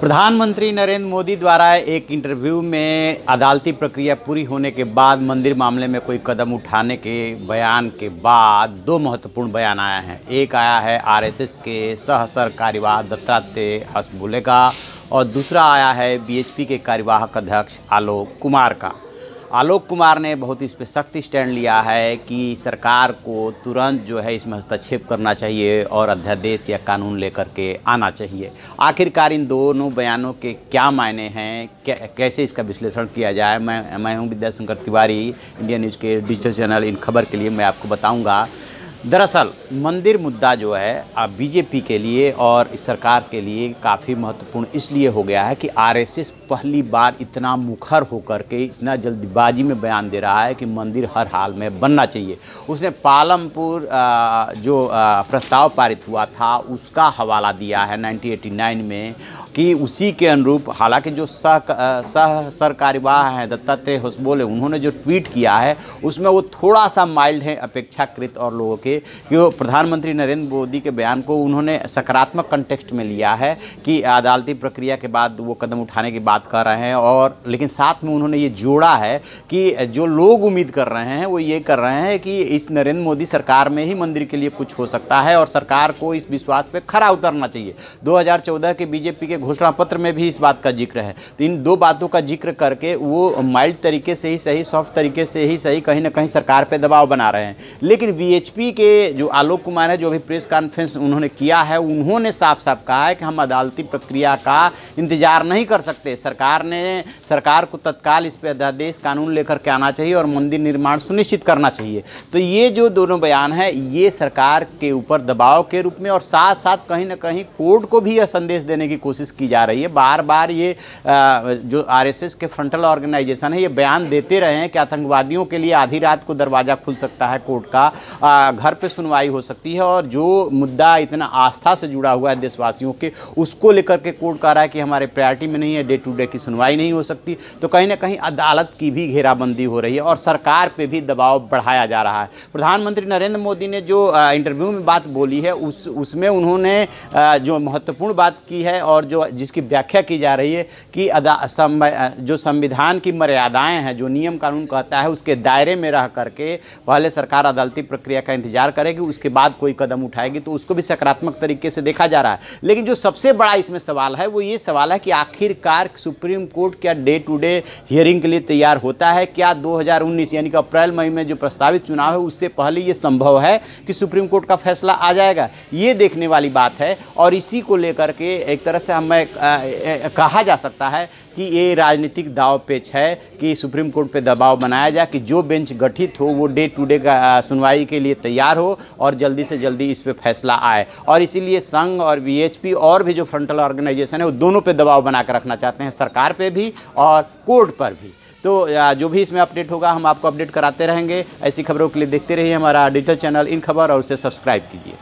प्रधानमंत्री नरेंद्र मोदी द्वारा एक इंटरव्यू में अदालती प्रक्रिया पूरी होने के बाद मंदिर मामले में कोई कदम उठाने के बयान के बाद दो महत्वपूर्ण बयान आए हैं। एक आया है आरएसएस के सह सरकार्यवाह दत्तात्रेय होसबले का और दूसरा आया है बीएचपी के कार्यवाहक अध्यक्ष आलोक कुमार का। आलोक कुमार ने बहुत इस पे सख्त स्टैंड लिया है कि सरकार को तुरंत जो है इसमें हस्तक्षेप करना चाहिए और अध्यादेश या कानून लेकर के आना चाहिए। आखिरकार इन दोनों बयानों के क्या मायने हैं, कैसे इसका विश्लेषण किया जाए, मैं हूं विद्याशंकर तिवारी, इंडिया न्यूज़ के डिजिटल चैनल इन खबर के लिए मैं आपको बताऊंगा। दरअसल मंदिर मुद्दा जो है अब बीजेपी के लिए और इस सरकार के लिए काफ़ी महत्वपूर्ण इसलिए हो गया है कि आरएसएस पहली बार इतना मुखर होकर के इतना जल्दबाजी में बयान दे रहा है कि मंदिर हर हाल में बनना चाहिए। उसने पालमपुर जो प्रस्ताव पारित हुआ था उसका हवाला दिया है 1989 में कि उसी के अनुरूप, हालांकि जो सह सरकार्यवाह हैं दत्तात्रेय होसबले, उन्होंने जो ट्वीट किया है उसमें वो थोड़ा सा माइल्ड है अपेक्षाकृत और लोगों के, कि वो प्रधानमंत्री नरेंद्र मोदी के बयान को उन्होंने सकारात्मक कंटेक्स्ट में लिया है कि अदालती प्रक्रिया के बाद वो कदम उठाने की बात कर रहे हैं। और लेकिन साथ में उन्होंने ये जोड़ा है कि जो लोग उम्मीद कर रहे हैं वो ये कर रहे हैं कि इस नरेंद्र मोदी सरकार में ही मंदिर के लिए कुछ हो सकता है और सरकार को इस विश्वास पे खरा उतरना चाहिए। 2014 के बीजेपी के घोषणा पत्र में भी इस बात का जिक्र है। तो इन दो बातों का जिक्र करके वो माइल्ड तरीके से ही सही, सॉफ्ट तरीके से ही सही, कहीं ना कहीं सरकार पे दबाव बना रहे हैं। लेकिन बीएचपी के जो आलोक कुमार है, जो अभी प्रेस कॉन्फ्रेंस उन्होंने किया है, उन्होंने साफ साफ कहा है कि हम अदालती प्रक्रिया का इंतजार नहीं कर सकते। सरकार को तत्काल इस पर अध्यादेश कानून लेकर के आना चाहिए और मंदिर निर्माण सुनिश्चित करना चाहिए। तो ये जो दोनों बयान है ये सरकार के ऊपर दबाव के रूप में और साथ साथ कहीं ना कहीं कोर्ट को भी यह संदेश देने की कोशिश की जा रही है। बार बार ये जो आरएसएस के फ्रंटल ऑर्गेनाइजेशन है ये बयान देते रहे हैं कि आतंकवादियों के लिए आधी रात को दरवाज़ा खुल सकता है कोर्ट का, घर पे सुनवाई हो सकती है और जो मुद्दा इतना आस्था से जुड़ा हुआ है देशवासियों के, उसको लेकर के कोर्ट कह रहा है कि हमारे प्रायोरिटी में नहीं है, डे टू डे की सुनवाई नहीं हो सकती। तो कहीं ना कहीं अदालत की भी घेराबंदी हो रही है और सरकार पे भी दबाव बढ़ाया जा रहा है। प्रधानमंत्री नरेंद्र मोदी ने जो इंटरव्यू में बात बोली है उसमें उन्होंने जो महत्वपूर्ण बात की है और जो जिसकी व्याख्या की जा रही है कि जो संविधान की मर्यादाएं हैं, जो नियम कानून कहता है, उसके दायरे में रह करके पहले सरकार अदालती प्रक्रिया का इंतजार करेगी, उसके बाद कोई कदम उठाएगी। तो उसको भी सकारात्मक तरीके से देखा जा रहा है। लेकिन जो सबसे बड़ा इसमें सवाल है वो ये सवाल है कि आखिरकार सुप्रीम कोर्ट क्या डे टू डे हियरिंग के लिए तैयार होता है? क्या 2019 यानी कि अप्रैल मई में जो प्रस्तावित चुनाव है उससे पहले ये संभव है कि सुप्रीम कोर्ट का फैसला आ जाएगा? ये देखने वाली बात है और इसी को लेकर के एक तरह से हमें कहा जा सकता है कि ये राजनीतिक दाव पेच है कि सुप्रीम कोर्ट पे दबाव बनाया जाए कि जो बेंच गठित हो वो डे टू डे का सुनवाई के लिए तैयार हो और जल्दी से जल्दी इस पे फैसला आए। और इसीलिए संघ और बीएचपी और भी जो फ्रंटल ऑर्गेनाइजेशन है वो दोनों पे दबाव बना कर रखना चाहते हैं, सरकार पे भी और कोर्ट पर भी। तो जो भी इसमें अपडेट होगा हम आपको अपडेट कराते रहेंगे। ऐसी खबरों के लिए देखते रहिए हमारा डिजिटल चैनल इन खबर और उसे सब्सक्राइब कीजिए।